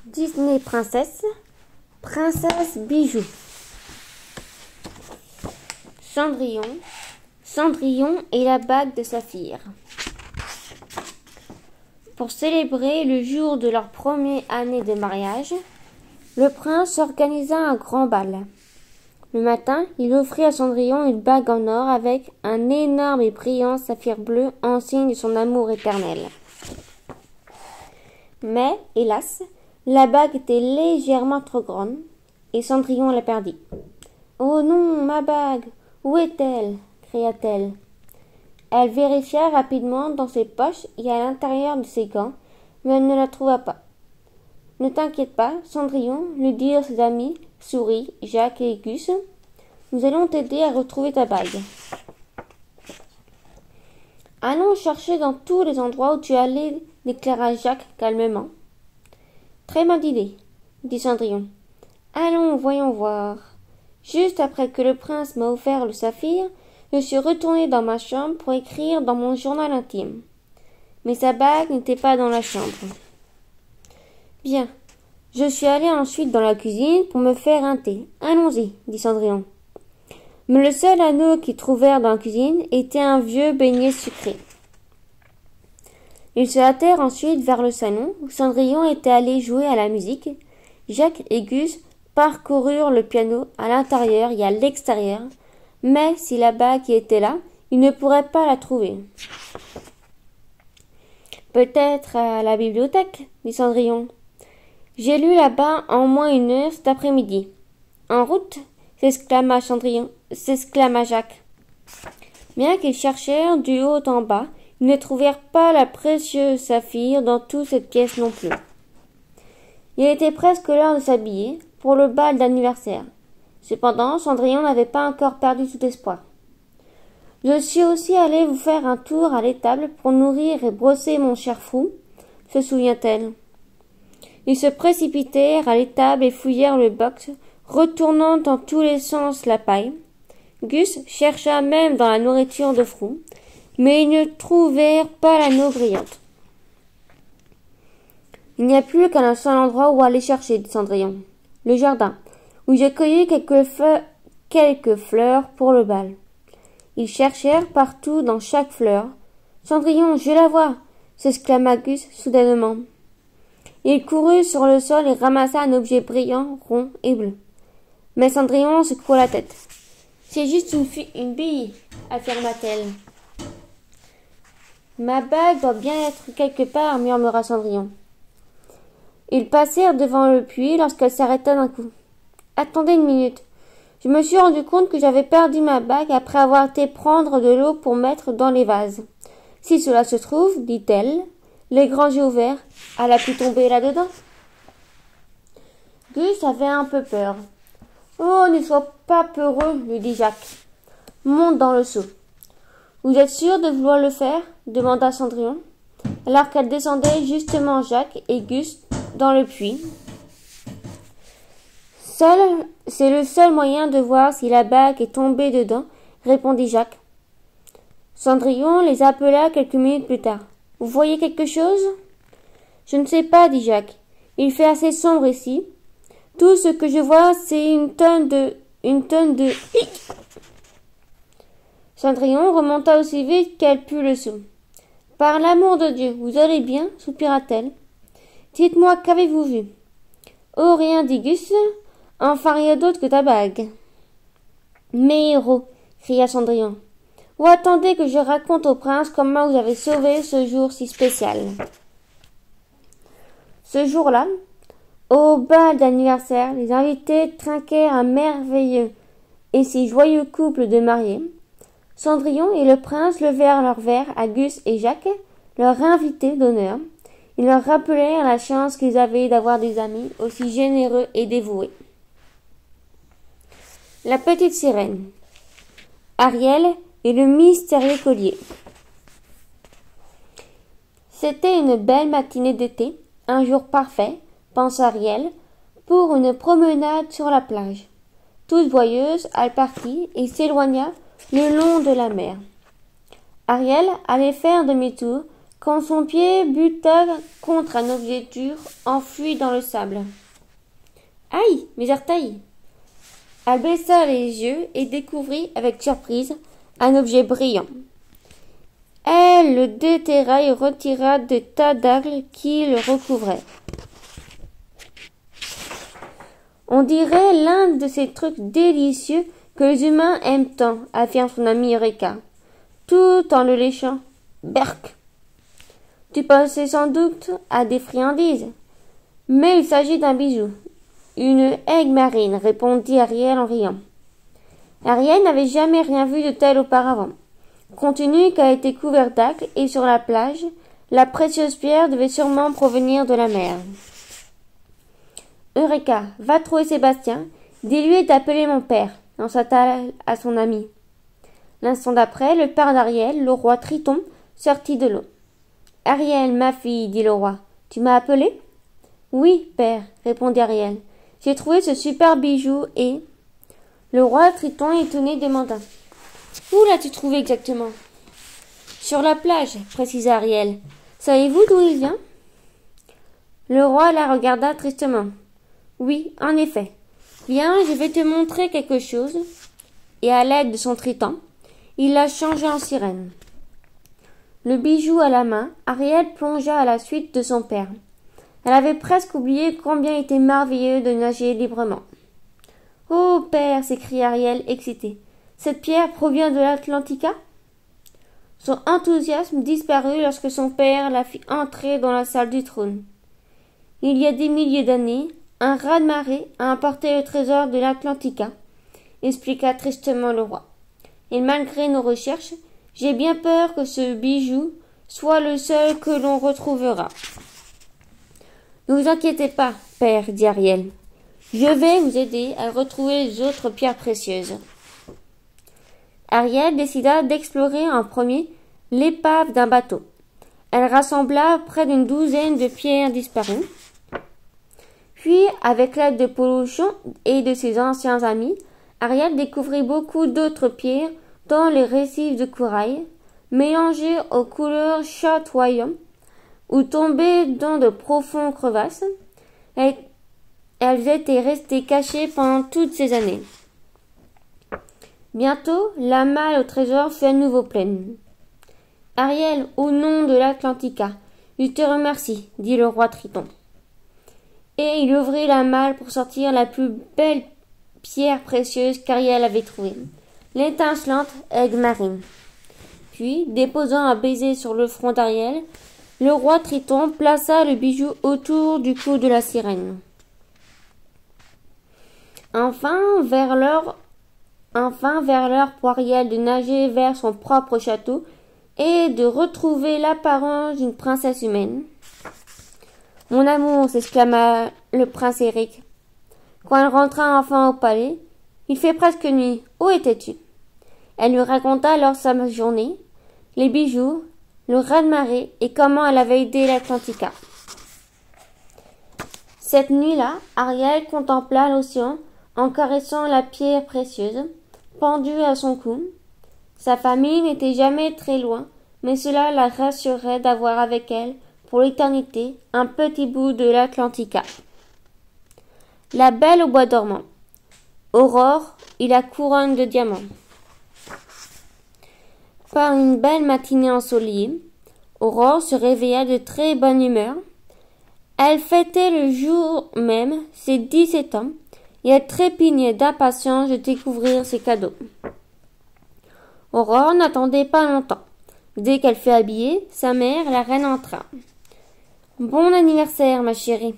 Disney Princesse, Princesse Bijou. Cendrillon et la bague de saphir. Pour célébrer le jour de leur première année de mariage, le prince organisa un grand bal. Le matin, il offrit à Cendrillon une bague en or avec un énorme et brillant saphir bleu en signe de son amour éternel. Mais, hélas, la bague était légèrement trop grande et Cendrillon la perdit. « Oh non, ma bague! Où est-elle » cria-t-elle. Elle vérifia rapidement dans ses poches et à l'intérieur de ses gants, mais elle ne la trouva pas. « Ne t'inquiète pas, Cendrillon, lui dirent ses amis, Souris, Jacques et Gus. Nous allons t'aider à retrouver ta bague. Allons chercher dans tous les endroits où tu es allé, déclara Jacques calmement. Très bonne idée, dit Cendrillon. Allons, voyons voir. Juste après que le prince m'a offert le saphir, je suis retournée dans ma chambre pour écrire dans mon journal intime. Mais sa bague n'était pas dans la chambre. Bien. Je suis allée ensuite dans la cuisine pour me faire un thé. Allons-y, dit Cendrillon. Mais le seul anneau qu'ils trouvèrent dans la cuisine était un vieux beignet sucré. Ils se hâtèrent ensuite vers le salon où Cendrillon était allé jouer à la musique. Jacques et Gus parcoururent le piano à l'intérieur et à l'extérieur, mais si la bague était là, ils ne pourraient pas la trouver. Peut-être à la bibliothèque, dit Cendrillon. J'ai lu là-bas en moins 1 heure cet après-midi. En route, s'exclama Jacques. Bien qu'ils cherchèrent du haut en bas, ils ne trouvèrent pas la précieuse saphir dans toute cette pièce non plus. Il était presque l'heure de s'habiller pour le bal d'anniversaire. Cependant, Cendrillon n'avait pas encore perdu tout espoir. Je suis aussi allée vous faire un tour à l'étable pour nourrir et brosser mon cher fou, se souvient-elle. Ils se précipitèrent à l'étable et fouillèrent le box, retournant dans tous les sens la paille. Gus chercha même dans la nourriture de Frou, mais ils ne trouvèrent pas l'anneau brillante. Il n'y a plus qu'un seul endroit où aller chercher, dit Cendrillon. Le jardin, où j'ai cueilli quelques fleurs pour le bal. Ils cherchèrent partout dans chaque fleur. Cendrillon, je la vois, s'exclama Gus soudainement. Il courut sur le sol et ramassa un objet brillant, rond et bleu. Mais Cendrillon secoua la tête. C'est juste une bille, affirma-t-elle. Ma bague doit bien être quelque part, murmura Cendrillon. Ils passèrent devant le puits lorsqu'elle s'arrêta d'un coup. Attendez 1 minute. Je me suis rendu compte que j'avais perdu ma bague après avoir été prendre de l'eau pour mettre dans les vases. Si cela se trouve, dit-elle, les grands yeux ouverts, elle a pu tomber là-dedans. Gus avait un peu peur. Oh, ne sois pas peureux, lui dit Jacques. Monte dans le seau. Vous êtes sûr de vouloir le faire demanda Cendrillon, alors qu'elle descendait justement Jacques et Gus dans le puits. C'est le seul moyen de voir si la bague est tombée dedans, répondit Jacques. Cendrillon les appela quelques minutes plus tard. Vous voyez quelque chose? Je ne sais pas, dit Jacques. Il fait assez sombre ici. Tout ce que je vois, c'est une tonne de... Cendrillon remonta aussi vite qu'elle put le seau. Par l'amour de Dieu, vous allez bien? Soupira-t-elle. Dites-moi, qu'avez-vous vu? Oh, rien, dit Gus. Enfin, rien d'autre que ta bague. Mes héros, cria Cendrillon. Ou attendez que je raconte au prince comment vous avez sauvé ce jour si spécial. Ce jour-là, au bal d'anniversaire, les invités trinquèrent un merveilleux et si joyeux couple de mariés. Cendrillon et le prince levèrent leurs verres à Gus et Jacques, leurs invités d'honneur. Ils leur rappelèrent la chance qu'ils avaient d'avoir des amis aussi généreux et dévoués. La petite sirène. Ariel et le mystérieux collier. C'était une belle matinée d'été, un jour parfait, pensa Ariel, pour une promenade sur la plage. Toute joyeuse, elle partit et s'éloigna le long de la mer. Ariel allait faire demi-tour quand son pied buta contre un objet dur enfui dans le sable. Aïe, mes orteils! Elle baissa les yeux et découvrit avec surprise un objet brillant. Elle le déterra et retira des tas d'algues qui le recouvraient. On dirait l'un de ces trucs délicieux que les humains aiment tant, affirme son ami Eureka, tout en le léchant. Berk! Tu pensais sans doute à des friandises, mais il s'agit d'un bijou. Une aigue marine, répondit Ariel en riant. Ariel n'avait jamais rien vu de tel auparavant. Compte tenu qu'elle était couverte d'algues et sur la plage, la précieuse pierre devait sûrement provenir de la mer. Eureka, va trouver Sébastien, dis-lui d'appeler mon père, lança-t-elle à son ami. L'instant d'après, le père d'Ariel, le roi Triton, sortit de l'eau. Ariel, ma fille, dit le roi, tu m'as appelé? Oui, père, répondit Ariel. J'ai trouvé ce super bijou et... Le roi Triton, étonné, demanda. Où l'as-tu trouvé exactement? Sur la plage, précisa Ariel. Savez-vous d'où il vient? Le roi la regarda tristement. Oui, en effet. Viens, je vais te montrer quelque chose. Et à l'aide de son triton, il la changea en sirène. Le bijou à la main, Ariel plongea à la suite de son père. Elle avait presque oublié combien il était merveilleux de nager librement. « Oh, père !» s'écria Ariel, excitée. « Cette pierre provient de l'Atlantica ?» Son enthousiasme disparut lorsque son père la fit entrer dans la salle du trône. Il y a des milliers d'années, un raz-de-marée a emporté le trésor de l'Atlantica, expliqua tristement le roi. Et malgré nos recherches, j'ai bien peur que ce bijou soit le seul que l'on retrouvera. Ne vous inquiétez pas, père, dit Ariel. Je vais vous aider à retrouver les autres pierres précieuses. Ariel décida d'explorer en premier l'épave d'un bateau. Elle rassembla près d'une douzaine de pierres disparues. Puis, avec l'aide de Polochon et de ses anciens amis, Ariel découvrit beaucoup d'autres pierres dans les récifs de corail, mélangées aux couleurs chatoyantes ou tombées dans de profondes crevasses. Elles étaient restées cachées pendant toutes ces années. Bientôt, la malle au trésor fut à nouveau pleine. « Ariel, au nom de l'Atlantica, je te remercie, dit le roi Triton. Et il ouvrit la malle pour sortir la plus belle pierre précieuse qu'Ariel avait trouvée, l'étincelante aigue marine. Puis, déposant un baiser sur le front d'Ariel, le roi Triton plaça le bijou autour du cou de la sirène. Enfin, vers l'heure pour Ariel de nager vers son propre château et de retrouver l'apparence d'une princesse humaine. « Mon amour !» s'exclama le prince Eric. Quand elle rentra enfin au palais, il fait presque nuit. Où étais-tu? Elle lui raconta alors sa journée, les bijoux, le raz-de-marée et comment elle avait aidé l'Atlantica. Cette nuit-là, Ariel contempla l'océan en caressant la pierre précieuse, pendue à son cou. Sa famille n'était jamais très loin, mais cela la rassurait d'avoir avec elle, pour l'éternité, un petit bout de l'Atlantica. La belle au bois dormant. Aurore et la couronne de diamants. Par une belle matinée ensoleillée, Aurore se réveilla de très bonne humeur. Elle fêtait le jour même ses 17 ans et elle trépignait d'impatience de découvrir ses cadeaux. Aurore n'attendait pas longtemps. Dès qu'elle fut habillée, sa mère, la reine, entra. « Bon anniversaire, ma chérie !»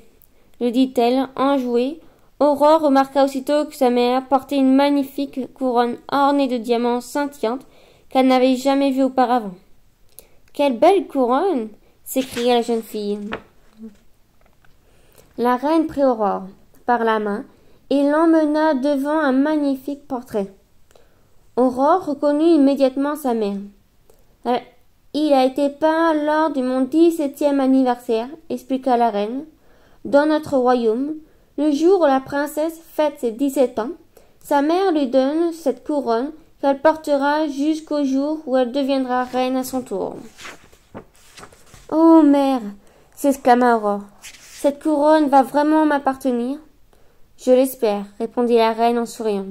lui dit-elle, enjouée. Aurore remarqua aussitôt que sa mère portait une magnifique couronne ornée de diamants scintillants qu'elle n'avait jamais vue auparavant. « Quelle belle couronne !» s'écria la jeune fille. La reine prit Aurore par la main et l'emmena devant un magnifique portrait. Aurore reconnut immédiatement sa mère. Il a été peint lors de mon 17e anniversaire, expliqua la reine. Dans notre royaume, le jour où la princesse fête ses 17 ans, sa mère lui donne cette couronne qu'elle portera jusqu'au jour où elle deviendra reine à son tour. Oh, mère, s'exclama Aurore. Cette couronne va vraiment m'appartenir? Je l'espère, répondit la reine en souriant.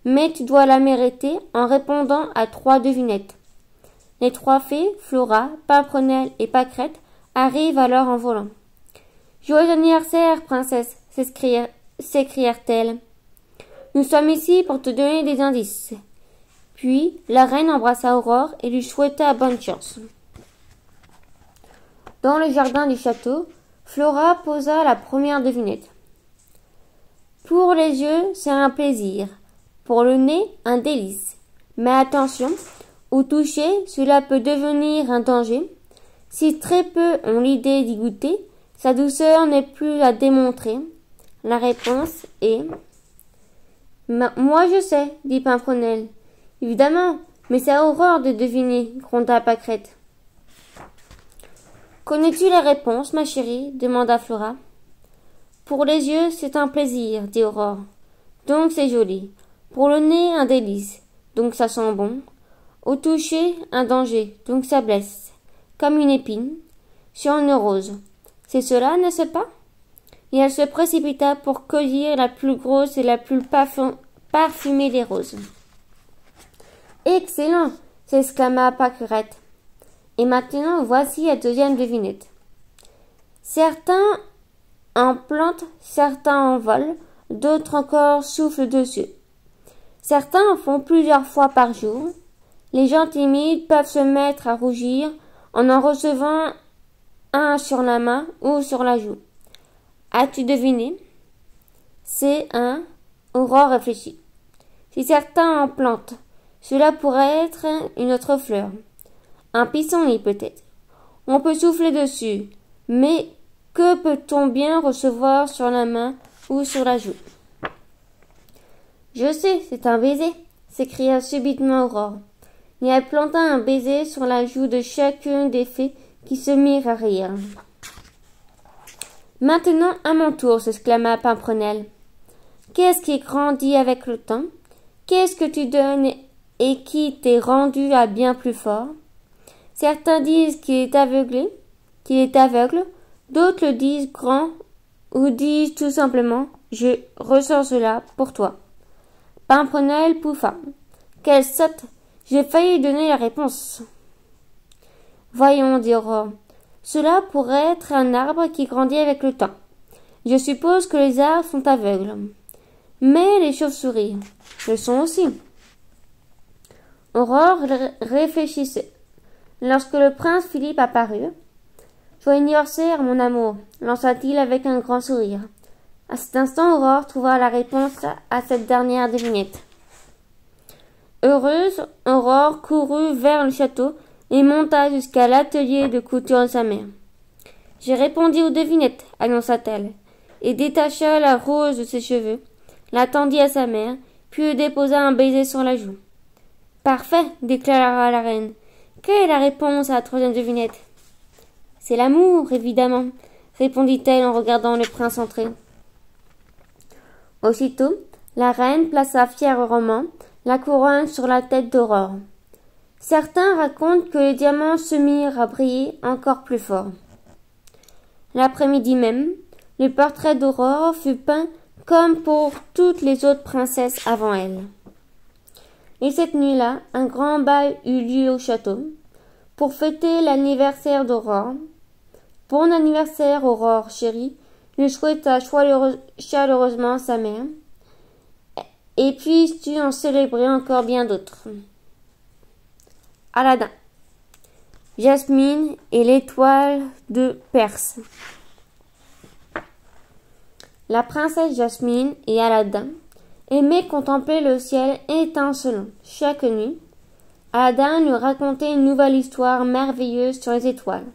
Mais tu dois la mériter en répondant à 3 devinettes. Les 3 fées, Flora, Pimprenelle et Pâquerette, arrivent alors en volant. Joyeux anniversaire, princesse, s'écrièrent-elles. Nous sommes ici pour te donner des indices. Puis la reine embrassa Aurore et lui souhaita bonne chance. Dans le jardin du château, Flora posa la première devinette. Pour les yeux, c'est un plaisir. Pour le nez, un délice. Mais attention, au toucher, cela peut devenir un danger. Si très peu ont l'idée d'y goûter, sa douceur n'est plus à démontrer. La réponse est... Moi je sais, dit Pimprenelle. Évidemment, mais c'est Aurore de deviner, gronda Pâquerette. Connais-tu les réponses, ma chérie demanda Flora. Pour les yeux, c'est un plaisir, dit Aurore. Donc c'est joli. Pour le nez, un délice. Donc ça sent bon. Au toucher, un danger. Donc ça blesse. Comme une épine. Sur une rose. C'est cela, n'est-ce pas? Et elle se précipita pour cueillir la plus grosse et la plus parfumée des roses. Excellent! S'exclama Pâquerette. Et maintenant, voici la deuxième devinette. Certains en plantent, certains en volent, d'autres encore soufflent dessus. Certains en font plusieurs fois par jour. Les gens timides peuvent se mettre à rougir en recevant un sur la main ou sur la joue. As-tu deviné? C'est un... Aurore réfléchit. Si certains en plantent, cela pourrait être une autre fleur. Un pissenlit peut-être. On peut souffler dessus, mais que peut-on bien recevoir sur la main ou sur la joue? Je sais, c'est un baiser, s'écria subitement Aurore. Et elle planta un baiser sur la joue de chacune des fées qui se mirent à rire. Maintenant à mon tour, s'exclama Pimprenelle. Qu'est-ce qui grandit avec le temps? Qu'est-ce que tu donnes et qui t'est rendu à bien plus fort? Certains disent qu'il est aveugle, d'autres le disent grand, ou disent tout simplement « Je ressens cela pour toi ». Pimprenelle pouffa. Quelle sotte! J'ai failli donner la réponse. Voyons, dit Aurore. Cela pourrait être un arbre qui grandit avec le temps. Je suppose que les arbres sont aveugles. Mais les chauves-souris le sont aussi. Aurore réfléchissait. Lorsque le prince Philippe apparut, « Joyeux anniversaire, mon amour !» lança-t-il avec un grand sourire. À cet instant, Aurore trouva la réponse à cette dernière devinette. Heureuse, Aurore courut vers le château et monta jusqu'à l'atelier de couture de sa mère. « J'ai répondu aux devinettes, annonça-t-elle, et détacha la rose de ses cheveux, la tendit à sa mère, puis déposa un baiser sur la joue. « Parfait, déclara la reine. Quelle est la réponse à la troisième devinette? C'est l'amour, évidemment, répondit-elle en regardant le prince entrer. Aussitôt, la reine plaça fièrement la couronne sur la tête d'Aurore. Certains racontent que les diamants se mirent à briller encore plus fort. L'après-midi même, le portrait d'Aurore fut peint comme pour toutes les autres princesses avant elle. Et cette nuit-là, un grand bal eut lieu au château pour fêter l'anniversaire d'Aurore. Bon anniversaire, Aurore, chérie, lui souhaita chaleureusement sa mère. Et puisses-tu en célébrer encore bien d'autres. Aladdin, Jasmine et l'étoile de Perse. La princesse Jasmine et Aladdin aimaient contempler le ciel étincelant chaque nuit. Aladdin lui racontait une nouvelle histoire merveilleuse sur les étoiles.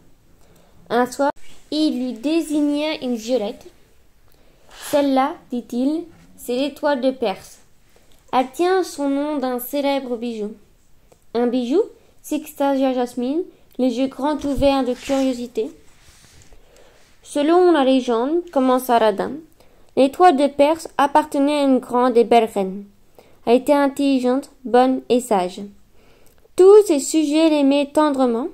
Un soir, il lui désigna une violette. Celle-là, dit-il, c'est l'étoile de Perse. Elle tient son nom d'un célèbre bijou. Un bijou, s'extasia Jasmine, les yeux grands ouverts de curiosité. Selon la légende, commença Aladdin, l'étoile de Perse appartenait à une grande et belle reine. Elle était intelligente, bonne et sage. Tous ses sujets l'aimaient tendrement.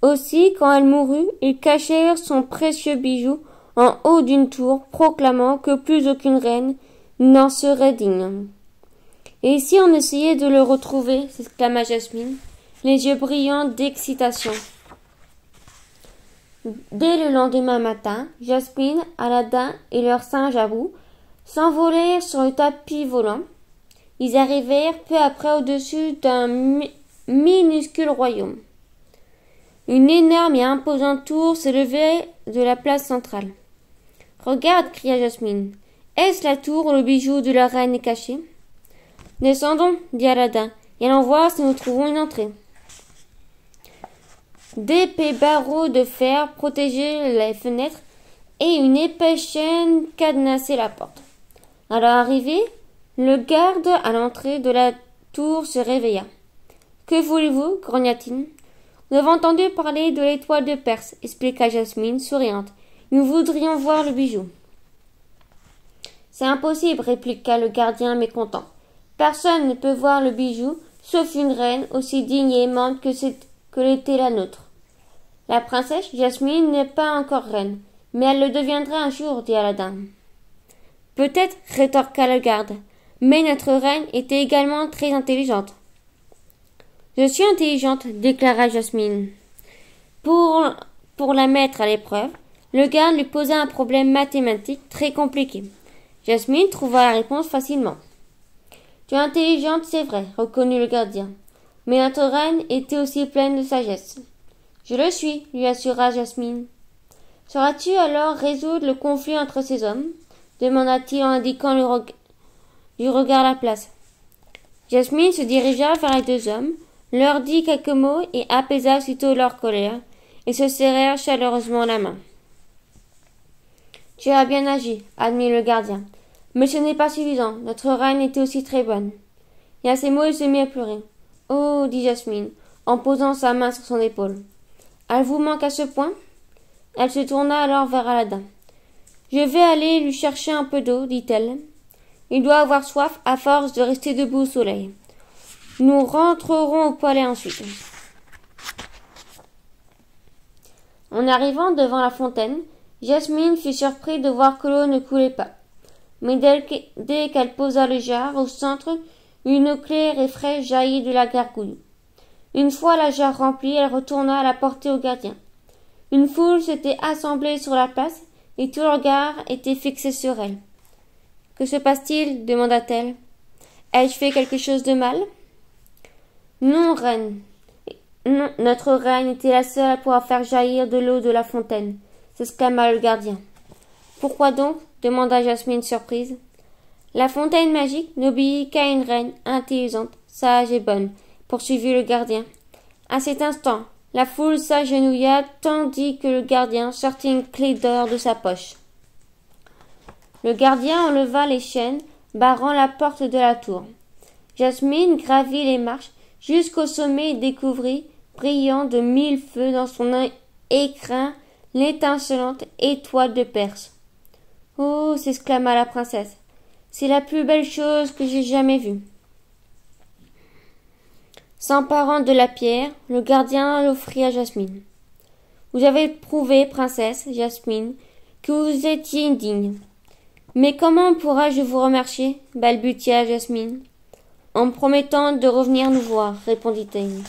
Aussi, quand elle mourut, ils cachèrent son précieux bijou en haut d'une tour, proclamant que plus aucune reine n'en serait digne. Et si on essayait de le retrouver, s'exclama Jasmine, les yeux brillants d'excitation. Dès le lendemain matin, Jasmine, Aladdin et leur singe Abou s'envolèrent sur le tapis volant. Ils arrivèrent peu après au-dessus d'un minuscule royaume. Une énorme et imposante tour s'élevait de la place centrale. « Regarde » cria Jasmine. « Est-ce la tour où le bijou de la reine est caché ?»« Descendons, » dit Aladdin, « et allons voir si nous trouvons une entrée. » D'épais barreaux de fer protégeaient les fenêtres et une épaisse chaîne cadenassait la porte. À leur arrivée, le garde à l'entrée de la tour se réveilla. « Que voulez-vous » grogna-t-il. « Nous avons entendu parler de l'étoile de Perse, » expliqua Jasmine, souriante. « Nous voudrions voir le bijou. »« C'est impossible, » répliqua le gardien mécontent. « Personne ne peut voir le bijou, sauf une reine aussi digne et aimante que l'était la nôtre. » « La princesse Jasmine n'est pas encore reine, mais elle le deviendra un jour, » dit Aladdin. « Peut-être, » rétorqua le garde, « mais notre reine était également très intelligente. »« Je suis intelligente, » déclara Jasmine. Pour la mettre à l'épreuve, le garde lui posa un problème mathématique très compliqué. Jasmine trouva la réponse facilement. « Tu es intelligente, c'est vrai, » reconnut le gardien, « mais notre reine était aussi pleine de sagesse. »« Je le suis, » lui assura Jasmine. « Sauras-tu alors résoudre le conflit entre ces hommes ?» demanda-t-il en indiquant du regard la place. Jasmine se dirigea vers les deux hommes, leur dit quelques mots et apaisa aussitôt leur colère, et se serrèrent chaleureusement la main. « Tu as bien agi, » admit le gardien, « mais ce n'est pas suffisant, notre reine était aussi très bonne. » Et à ces mots il se mit à pleurer. « Oh » dit Jasmine, en posant sa main sur son épaule. « Elle vous manque à ce point ?» Elle se tourna alors vers Aladdin. « Je vais aller lui chercher un peu d'eau, dit-elle. Il doit avoir soif à force de rester debout au soleil. Nous rentrerons au palais ensuite. » En arrivant devant la fontaine, Jasmine fut surprise de voir que l'eau ne coulait pas. Mais dès qu'elle posa le jarre au centre, une eau claire et fraîche jaillit de la gargouille. Une fois la jarre remplie, elle retourna la porter au gardien. Une foule s'était assemblée sur la place, et tout le regard était fixé sur elle. « Que se passe-t-il » demanda-t-elle. « Ai-je fait quelque chose de mal ?»« Non, reine. Non, notre reine était la seule à pouvoir faire jaillir de l'eau de la fontaine, » s'exclama le gardien. « Pourquoi donc » demanda Jasmine surprise. « La fontaine magique n'obéit qu'à une reine intelligente, sage et bonne, » poursuivit le gardien. À cet instant, la foule s'agenouilla tandis que le gardien sortit une clé d'or de sa poche. Le gardien enleva les chaînes, barrant la porte de la tour. Jasmine gravit les marches jusqu'au sommet et découvrit, brillant de mille feux dans son écrin, l'étincelante étoile de Perse. « Oh » s'exclama la princesse, « c'est la plus belle chose que j'ai jamais vue. » S'emparant de la pierre, le gardien l'offrit à Jasmine. « Vous avez prouvé, princesse Jasmine, que vous étiez digne. Mais comment pourrais-je vous remercier ?» balbutia Jasmine. « En me promettant de revenir nous voir, » répondit-elle.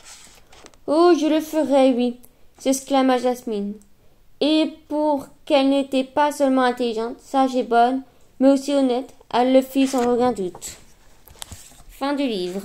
« Oh, je le ferai, oui » s'exclama Jasmine. Et pour qu'elle n'était pas seulement intelligente, sage et bonne, mais aussi honnête, elle le fit sans aucun doute. Fin du livre.